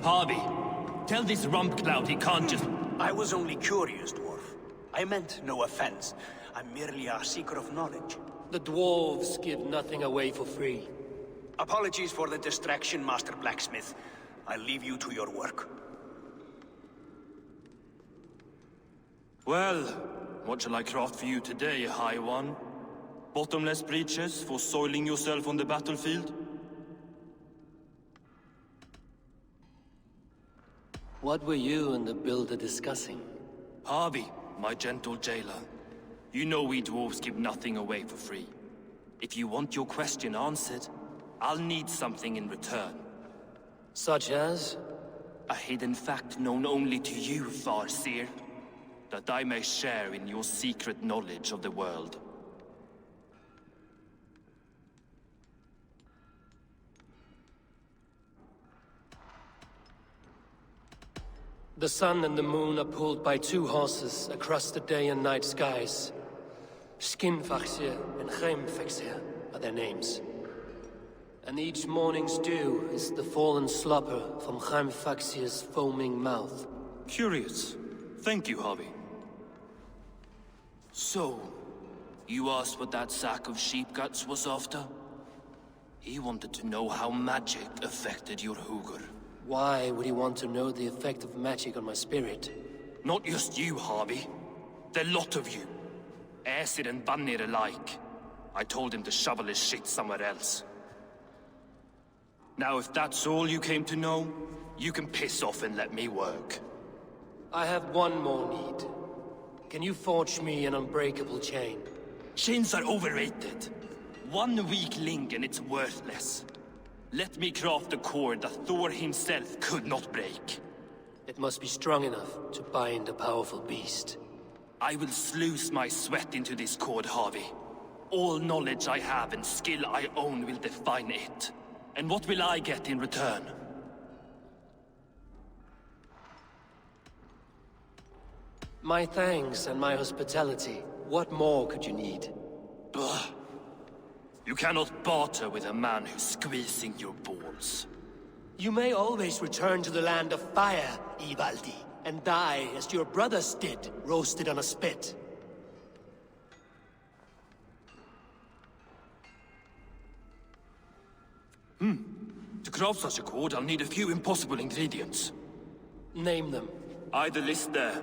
Harvey, tell this rump cloud he can't just... I was only curious, dwarf. I meant no offense. I'm merely a seeker of knowledge. The dwarves give nothing away for free. Apologies for the distraction, Master Blacksmith. I'll leave you to your work. Well, what shall I craft for you today, High One? Bottomless breeches for soiling yourself on the battlefield? What were you and the builder discussing? Harvey, my gentle jailer. You know we dwarves give nothing away for free. If you want your question answered, I'll need something in return. Such as? A hidden fact known only to you, Farseer. That I may share in your secret knowledge of the world. The sun and the moon are pulled by two horses across the day and night skies. Skinfaxir and Heimfaxir are their names. And each morning's dew is the fallen slobber from Heimfaxir's foaming mouth. Curious. Thank you, Harvey. So, you asked what that sack of sheep guts was after? He wanted to know how magic affected your Hugr. Why would he want to know the effect of magic on my spirit? Not just you, Harvey. The lot of you. Aesir and Vanir alike. I told him to shovel his shit somewhere else. Now, if that's all you came to know, you can piss off and let me work. I have one more need. Can you forge me an unbreakable chain? Chains are overrated. One weak link and it's worthless. Let me craft a cord that Thor himself could not break. It must be strong enough to bind a powerful beast. I will sluice my sweat into this cord, Harvey. All knowledge I have and skill I own will define it. And what will I get in return? My thanks and my hospitality. What more could you need? Ugh. You cannot barter with a man who's squeezing your balls. You may always return to the land of fire, Ivaldi, and die as your brothers did, roasted on a spit. To craft such a cord, I'll need a few impossible ingredients. Name them. The list there.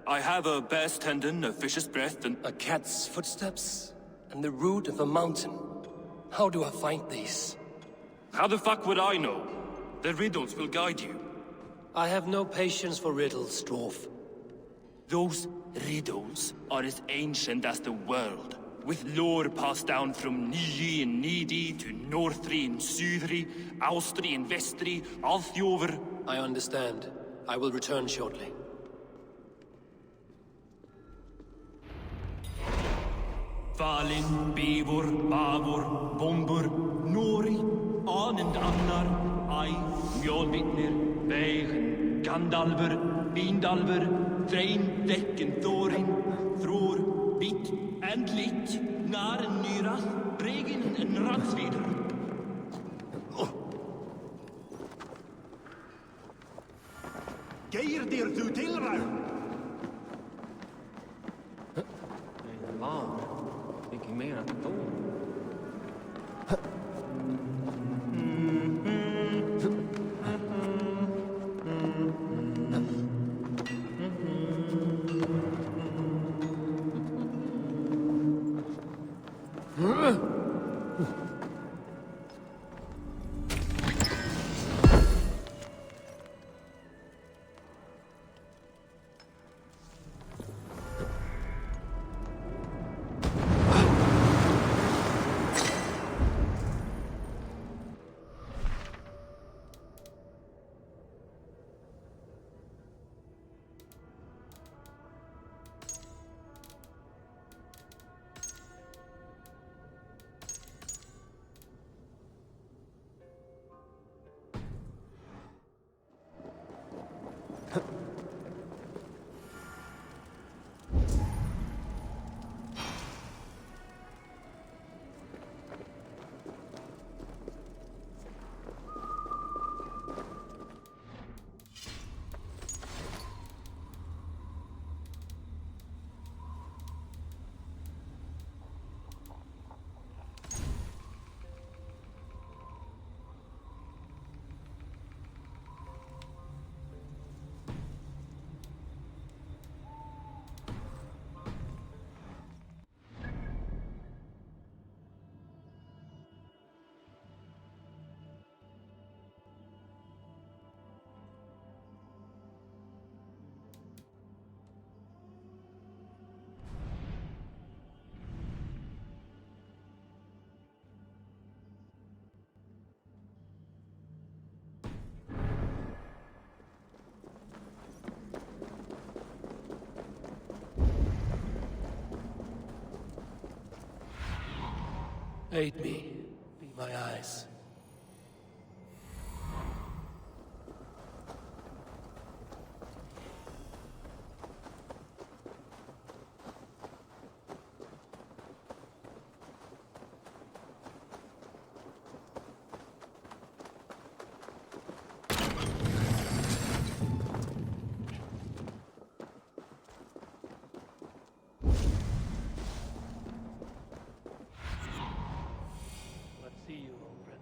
I have a bear's tendon, a fish's breath, and... A cat's footsteps, and the root of a mountain. How do I find these? How the fuck would I know? The riddles will guide you. I have no patience for riddles, dwarf. Those riddles are as ancient as the world, with lore passed down from Niji and Nidi to Northri and Sudri, Austri and Vestri, Althjover. I understand. I will return shortly. Falin, Beivor, Bavor, Bombur, Nori, Anand Annar, Ai, Mjolvitnir, Veigen, Gandalfur, Bindalfur, Threin, Dekken, Thorin, Thror, Bit, and Lit, Naren, Nyrath, Bregin, and Ransvidr. Geirdir þú tilræð? Ikke mere end to. Aid me. Be my eyes. Let's see you, old friend.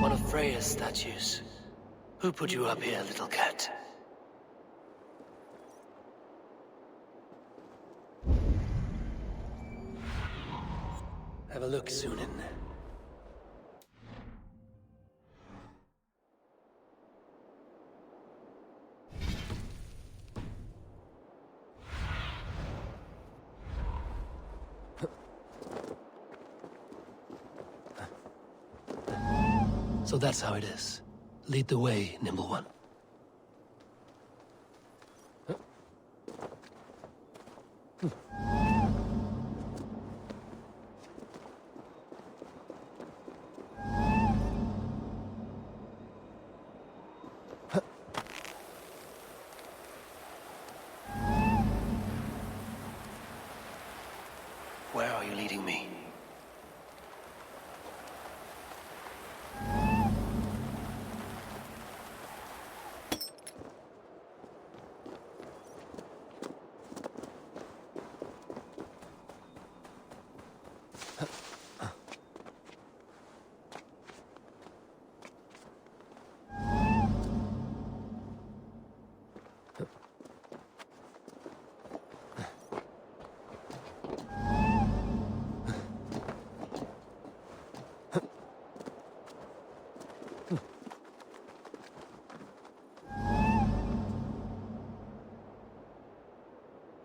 One of Freya's statues. Who put you up here, little cat? Have a look, Sunan. So that's how it is. Lead the way, Nimble One. Where are you leading me?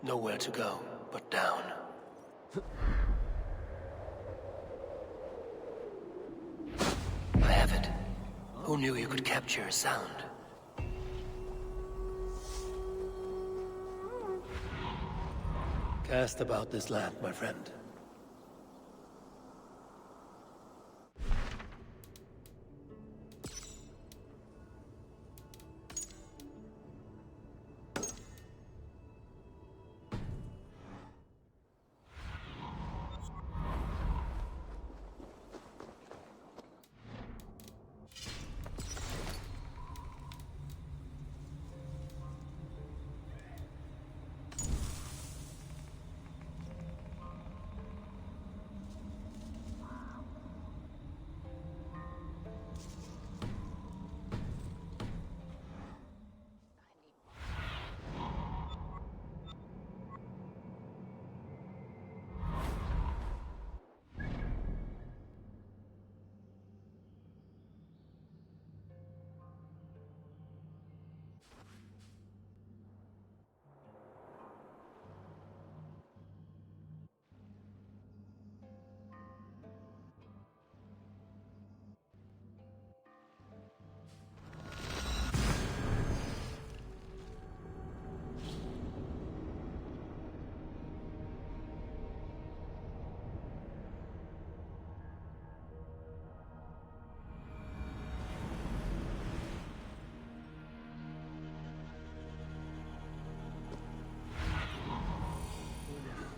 Nowhere to go but down. I have it. Who knew you could capture a sound? Cast about this land, my friend.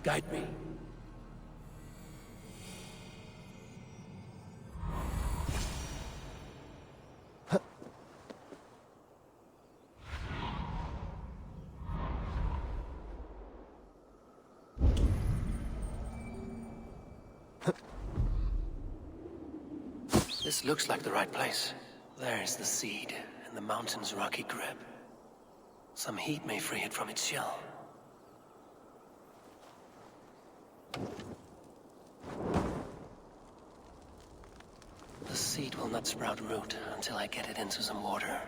Guide me. This looks like the right place. There's the seed in the mountain's rocky grip. Some heat may free it from its shell. seed will not sprout root until I get it into some water.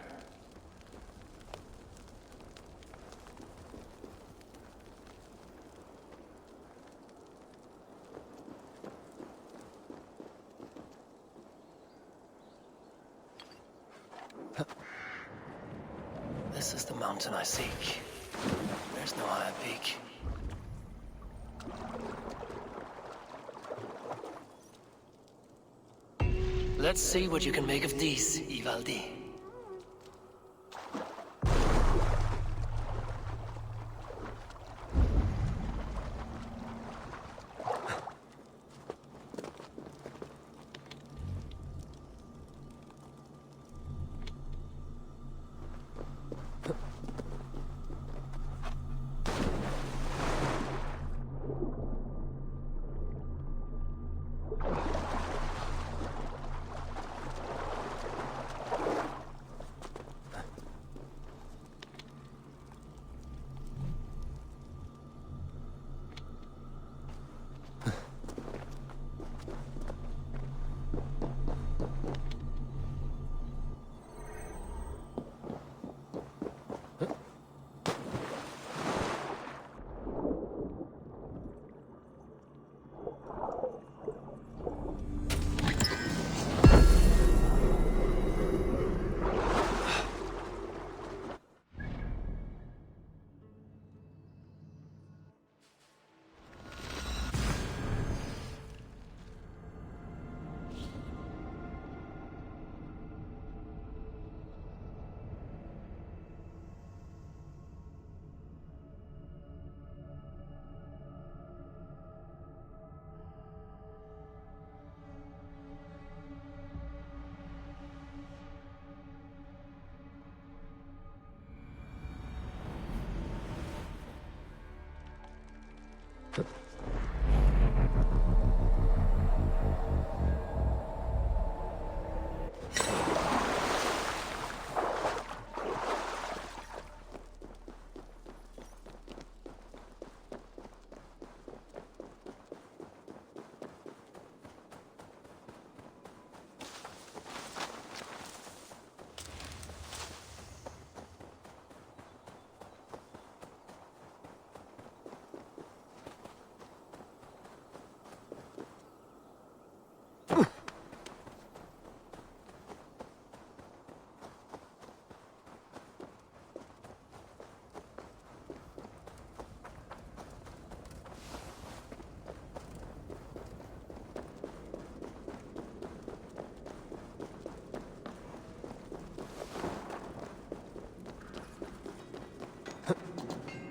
This is the mountain I seek. There's no higher peak. Let's see what you can make of these, Ivaldi.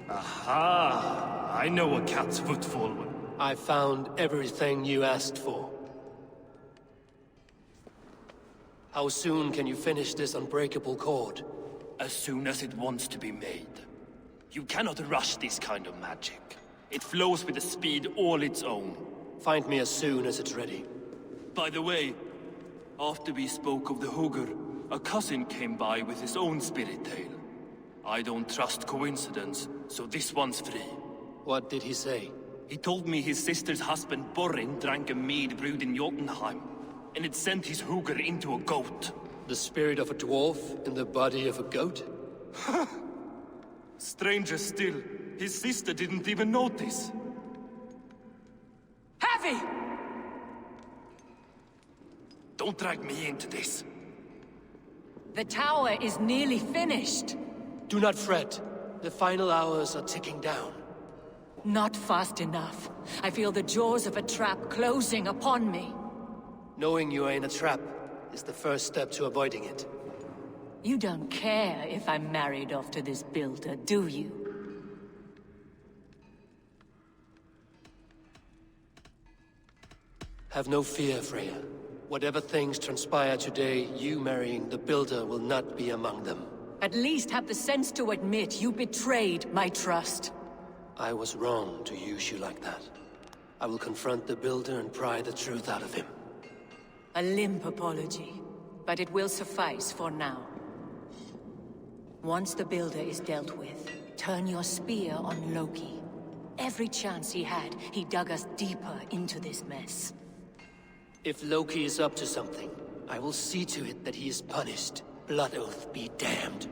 Aha! I know a cat's footfall. I found everything you asked for. How soon can you finish this unbreakable cord? As soon as it wants to be made. You cannot rush this kind of magic. It flows with a speed all its own. Find me as soon as it's ready. By the way, after we spoke of the Hugr, a cousin came by with his own spirit tale. I don't trust coincidence, so this one's free. What did he say? He told me his sister's husband Borin drank a mead brewed in Jotunheim, and it sent his Hugr into a goat. The spirit of a dwarf in the body of a goat? Stranger still, his sister didn't even notice. Heavy! Don't drag me into this. The tower is nearly finished. Do not fret. The final hours are ticking down. Not fast enough. I feel the jaws of a trap closing upon me. Knowing you are in a trap is the first step to avoiding it. You don't care if I'm married off to this builder, do you? Have no fear, Freya. Whatever things transpire today, you marrying the builder will not be among them. At least have the sense to admit you betrayed my trust. I was wrong to use you like that. I will confront the builder and pry the truth out of him. A limp apology, but it will suffice for now. Once the builder is dealt with, turn your spear on Loki. Every chance he had, he dug us deeper into this mess. If Loki is up to something, I will see to it that he is punished. Blood Oath be damned.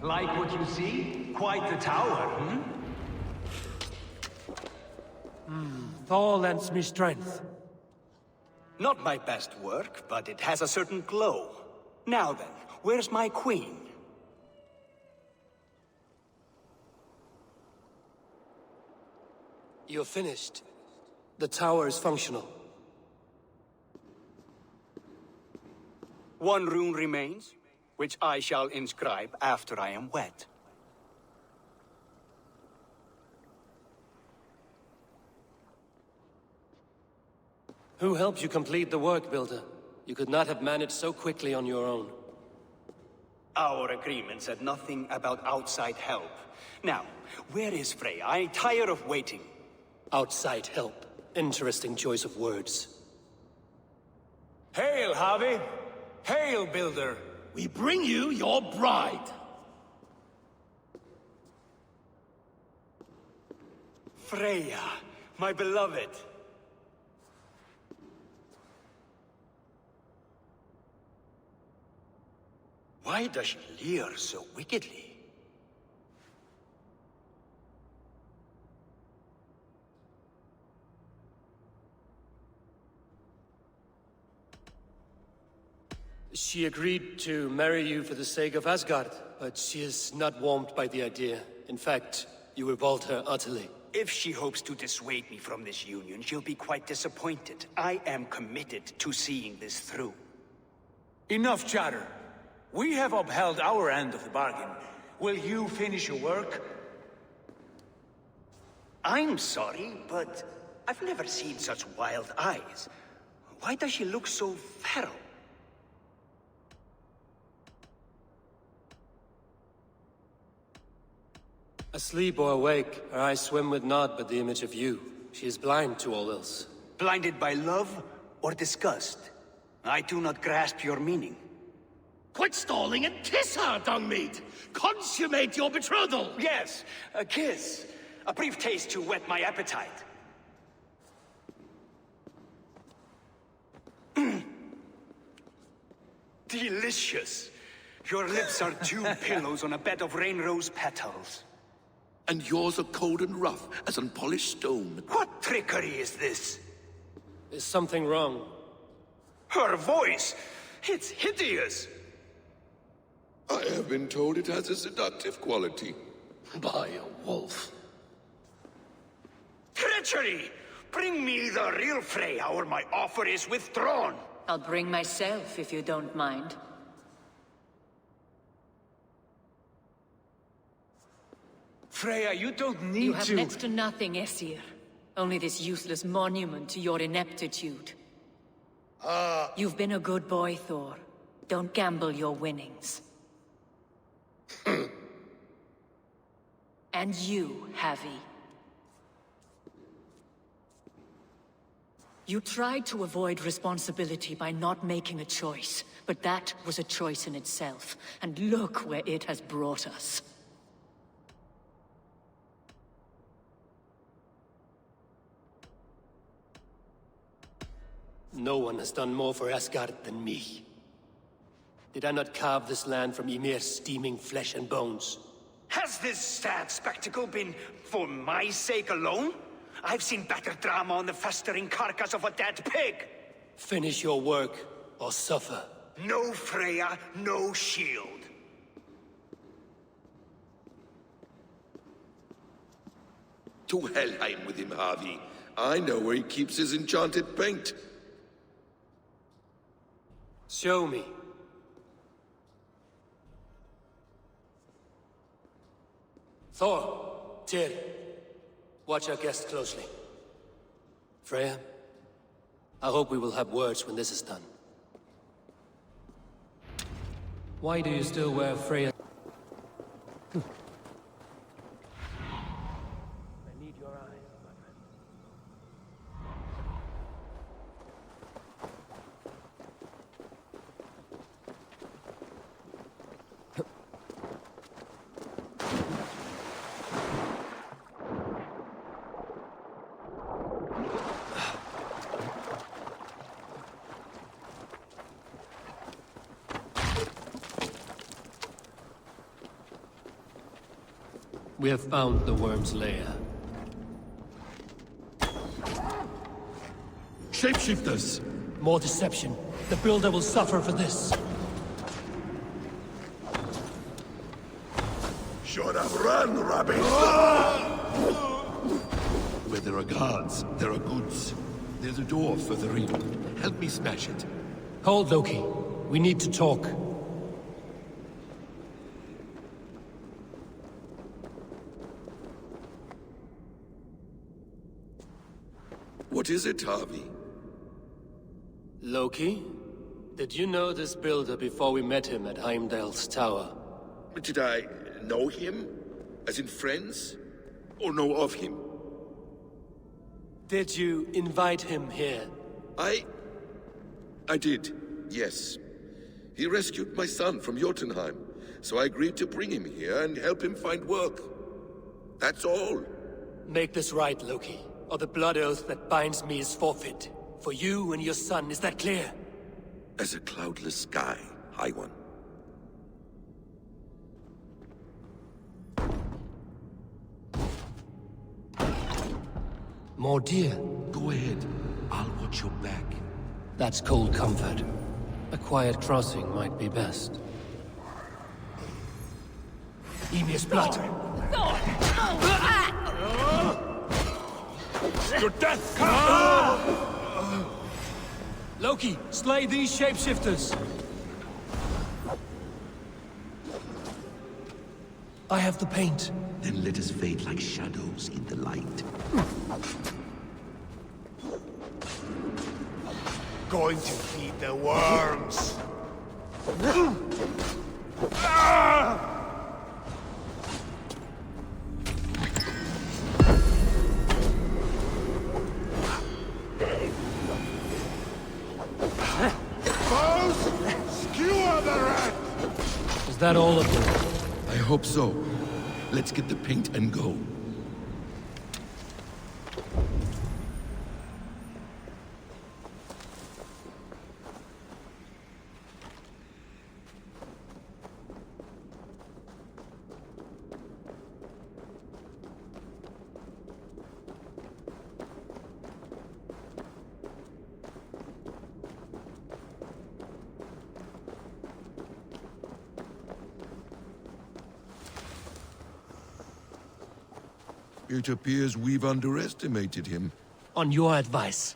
Like what you see? Quite the tower, Thor lends me strength. Not my best work, but it has a certain glow. Now then, where's my queen? You're finished. The tower is functional. One rune remains, which I shall inscribe after I am wed. Who helped you complete the work, Builder? You could not have managed so quickly on your own. Our agreement said nothing about outside help. Now, where is Frey? I'm tired of waiting. Outside help. Interesting choice of words. Hail, Harvey! Hail, Builder! We bring you your bride. Freya, my beloved. Why does she leer so wickedly? She agreed to marry you for the sake of Asgard, but she is not warmed by the idea. In fact, you revolt her utterly. If she hopes to dissuade me from this union, she'll be quite disappointed. I am committed to seeing this through. Enough chatter. We have upheld our end of the bargain. Will you finish your work? I'm sorry, but I've never seen such wild eyes. Why does she look so feral? Asleep or awake, her eyes swim with naught but the image of you. She is blind to all else. Blinded by love or disgust? I do not grasp your meaning. Quit stalling and kiss her, Dungmeat! Consummate your betrothal! Yes, a kiss. A brief taste to whet my appetite. Delicious. Your lips are two pillows on a bed of rain rose petals. And yours are cold and rough as unpolished stone. What trickery is this? Is something wrong? Her voice! It's hideous! I have been told it has a seductive quality. By a wolf. Treachery! Bring me the real Freya or my offer is withdrawn! I'll bring myself if you don't mind. Freya, you don't need You have to... next to nothing, Aesir. Only this useless monument to your ineptitude. You've been a good boy, Thor. Don't gamble your winnings. And you, Havi. You tried to avoid responsibility by not making a choice, but that was a choice in itself. And look where it has brought us. No one has done more for Asgard than me. Did I not carve this land from Ymir's steaming flesh and bones? Has this sad spectacle been for my sake alone? I've seen better drama on the festering carcass of a dead pig! Finish your work, or suffer. No Freya, no shield. To Helheim with him, Harvey. I know where he keeps his enchanted paint. Show me. Thor, Tyr, watch our guest closely. Freya, I hope we will have words when this is done. Why do you still wear Freya? I need your eyes, my friend. We have found the worm's lair. Shapeshifters! More deception. The Builder will suffer for this. Should have run, rabbit! Where there are guards, there are goods. There's a door further in. Help me smash it. Hold, Loki. We need to talk. What is it, Harvey? Loki? Did you know this Builder before we met him at Heimdall's tower? Did I know him? As in friends? Or know of him? Did you invite him here? I did, yes. He rescued my son from Jotunheim, so I agreed to bring him here and help him find work. That's all. Make this right, Loki, or the blood oath that binds me is forfeit. For you and your son, is that clear? As a cloudless sky, High One. More deer. Go ahead. I'll watch your back. That's cold comfort. A quiet crossing might be best. Ymir's blood! Your death! Loki, slay these shapeshifters! I have the paint. Then let us fade like shadows in the light. Going to feed the worms. Foes, skewer the rat! Is that all of them? I hope so. Let's get the paint and go. It appears we've underestimated him. On your advice,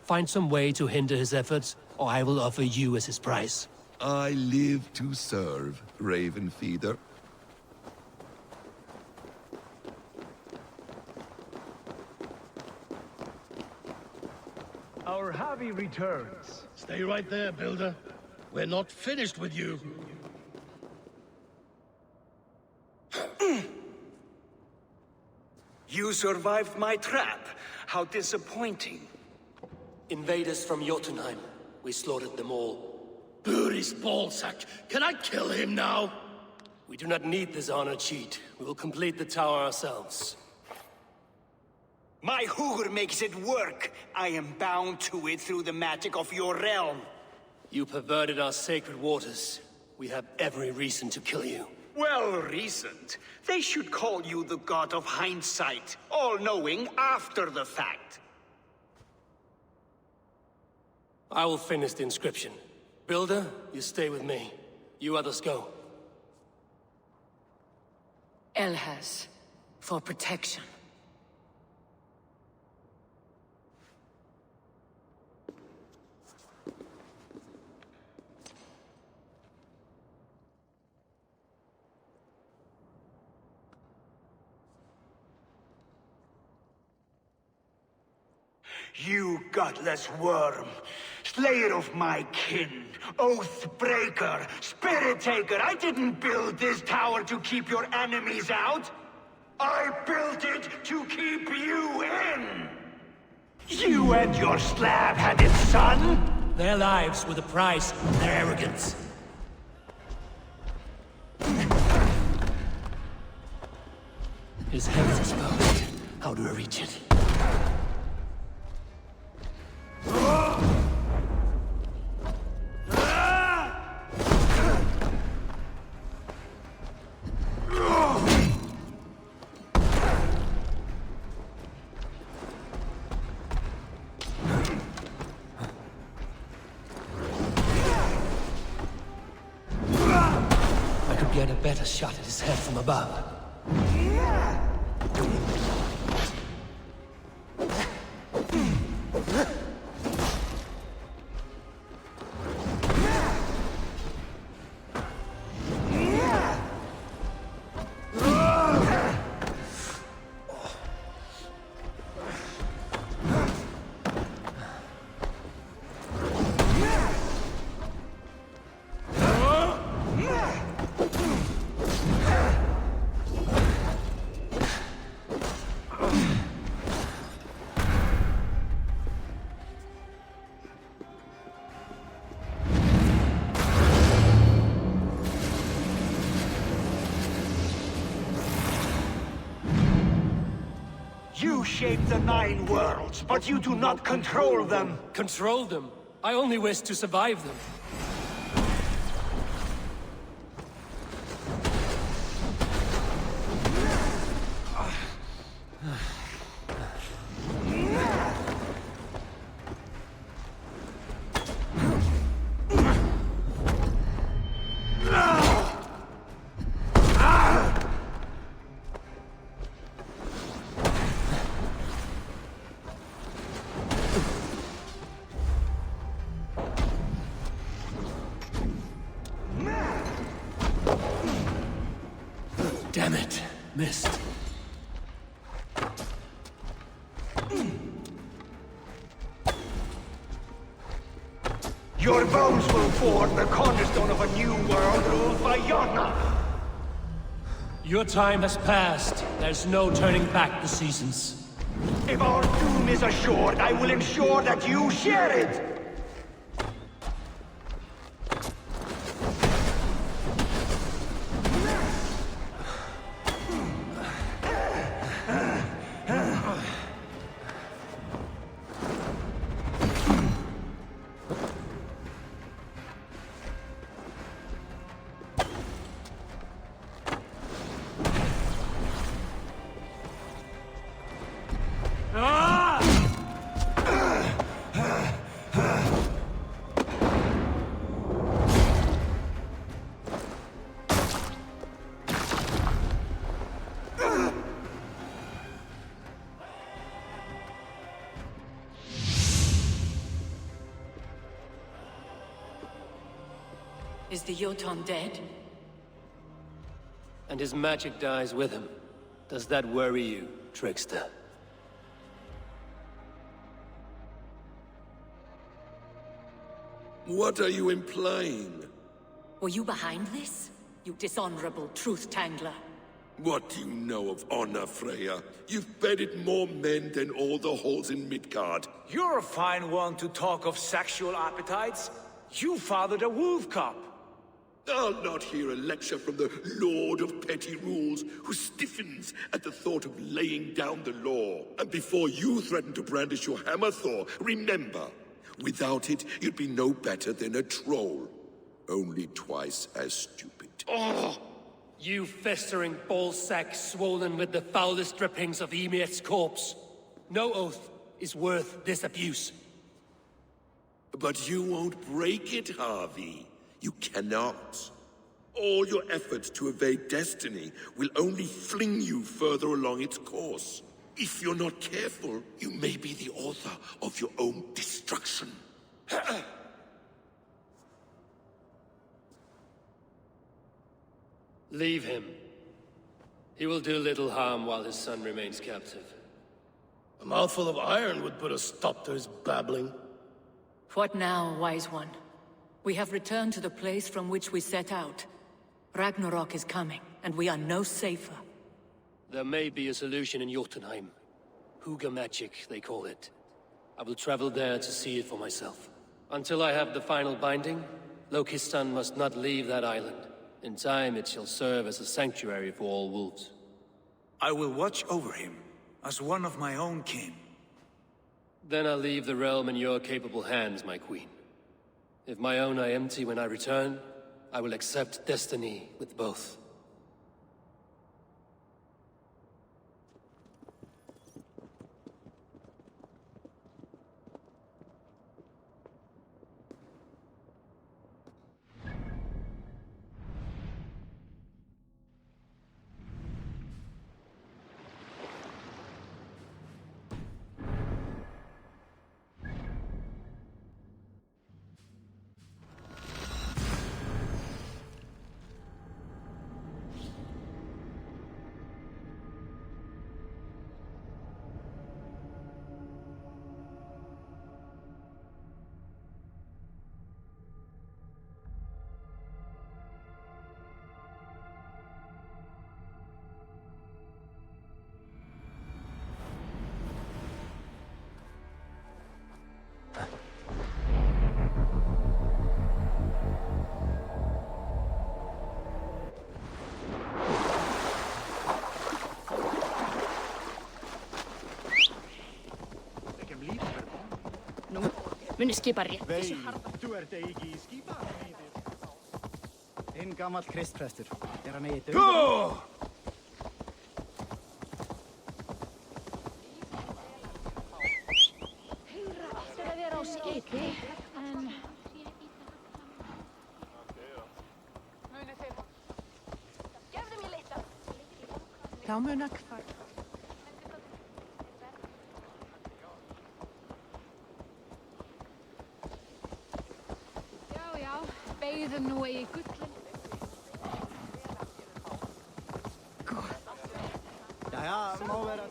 find some way to hinder his efforts, or I will offer you as his price. I live to serve, Raven Feeder. Our hobby returns. Stay right there, Builder. We're not finished with you. You survived my trap. How disappointing. Invaders from Jotunheim. We slaughtered them all. Buri's ballsack. Can I kill him now? We do not need this honor cheat. We will complete the tower ourselves. My Hugr makes it work. I am bound to it through the magic of your realm. You perverted our sacred waters. We have every reason to kill you. Well reasoned. They should call you the god of hindsight, all-knowing after the fact. I will finish the inscription. Builder, you stay with me. You others go. Elhaz, for protection. You godless worm, slayer of my kin, oath breaker, spirit taker, I didn't build this tower to keep your enemies out. I built it to keep you in. You and your slab-headed son? Their lives were the price of their arrogance. His head is exposed. How do I reach it? I could get a better shot at his head from above. You shape the 9 worlds, but you do not control them. Control them? I only wish to survive them. Damn it. Missed. Your bones will form the cornerstone of a new world ruled by Yodna! Your time has passed. There's no turning back the seasons. If our doom is assured, I will ensure that you share it! Is the Jotun dead? And his magic dies with him. Does that worry you, trickster? What are you implying? Were you behind this? You dishonorable truth-tangler. What do you know of honor, Freya? You've bedded more men than all the halls in Midgard. You're a fine one to talk of sexual appetites. You fathered a wolf cub. I'll not hear a lecture from the Lord of Petty Rules, who stiffens at the thought of laying down the law. And before you threaten to brandish your hammer, Thor, remember, without it, you'd be no better than a troll. Only twice as stupid. Oh! You festering ballsack swollen with the foulest drippings of Ymir's corpse. No oath is worth this abuse. But you won't break it, Harvey. You cannot. All your efforts to evade destiny will only fling you further along its course. If you're not careful, you may be the author of your own destruction. Leave him. He will do little harm while his son remains captive. A mouthful of iron would put a stop to his babbling. What now, wise one? We have returned to the place from which we set out. Ragnarok is coming, and we are no safer. There may be a solution in Jotunheim. Huga magic, they call it. I will travel there to see it for myself. Until I have the final binding, Loki's son must not leave that island. In time, it shall serve as a sanctuary for all wolves. I will watch over him, as one of my own kin. Then I'll leave the realm in your capable hands, my queen. If my own are empty when I return, I will accept destiny with both. Muni skipa rétt Vei, þú ert ekki í skipa. Hinn gamall kristprestur. Hann eigi dög. Heyra aftur að vera á skipi, en... Gefðu mér litta. Þá muna hvar. Beygðu nú eigi gullin. Jæja, má vera.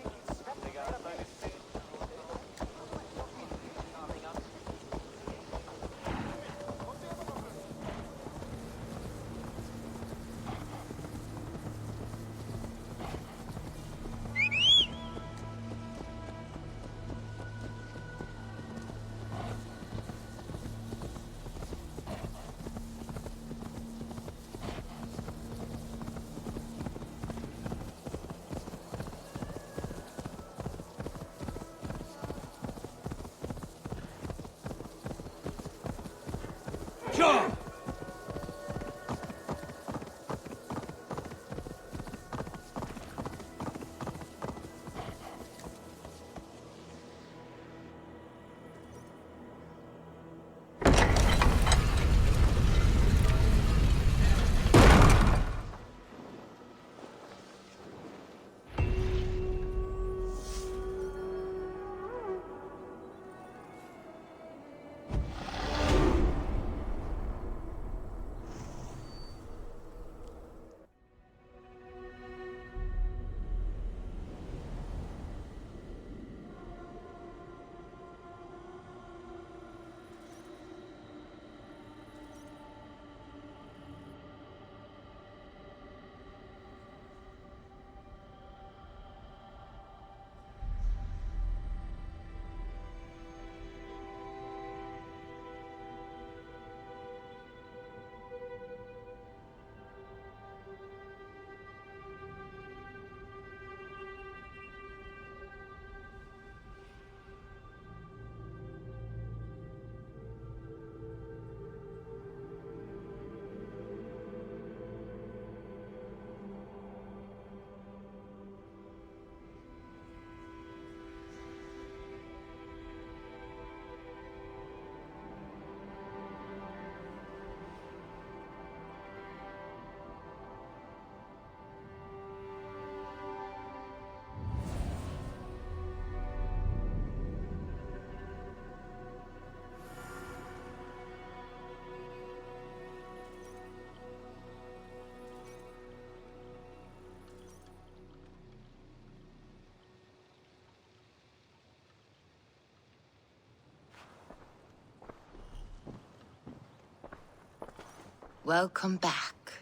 Welcome back.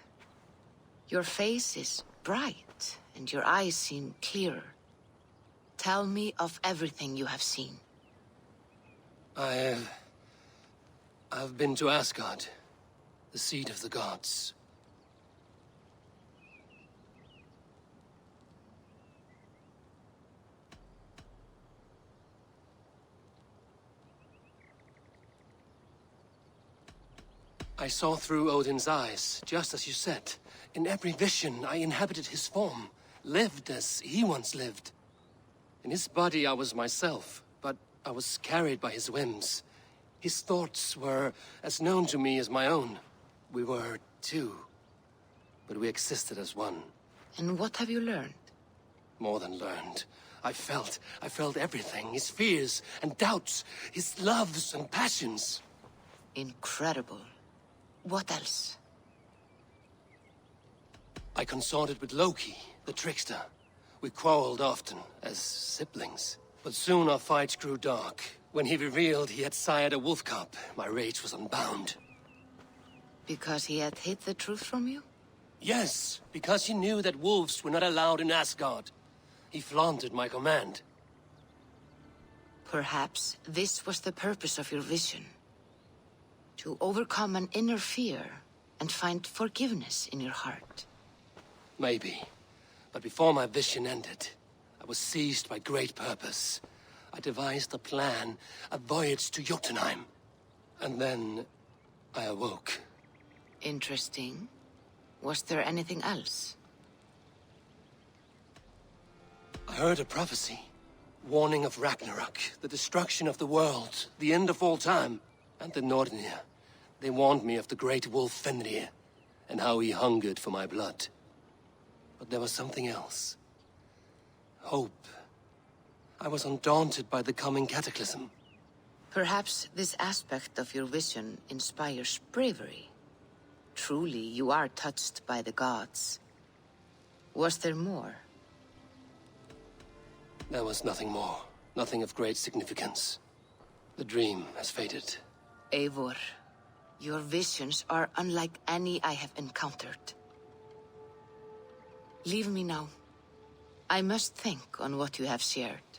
Your face is bright, and your eyes seem clearer. Tell me of everything you have seen. I've been to Asgard, the seat of the gods. I saw through Odin's eyes, just as you said. In every vision, I inhabited his form, lived as he once lived. In his body, I was myself, but I was carried by his whims. His thoughts were as known to me as my own. We were two, but we existed as one. And what have you learned? More than learned. I felt everything. His fears and doubts, his loves and passions. Incredible. What else? I consorted with Loki, the trickster. We quarreled often, as siblings. But soon our fights grew dark. When he revealed he had sired a wolf cub, my rage was unbound. Because he had hid the truth from you? Yes, because he knew that wolves were not allowed in Asgard. He flaunted my command. Perhaps this was the purpose of your vision. To overcome an inner fear and find forgiveness in your heart. Maybe. But before my vision ended, I was seized by great purpose. I devised a plan, a voyage to Jotunheim. And then I awoke. Interesting. Was there anything else? I heard a prophecy. Warning of Ragnarok, the destruction of the world, the end of all time. And the Nornir. They warned me of the great wolf Fenrir, and how he hungered for my blood. But there was something else. Hope. I was undaunted by the coming cataclysm. Perhaps this aspect of your vision inspires bravery. Truly, you are touched by the gods. Was there more? There was nothing more. Nothing of great significance. The dream has faded. Eivor, your visions are unlike any I have encountered. Leave me now. I must think on what you have shared.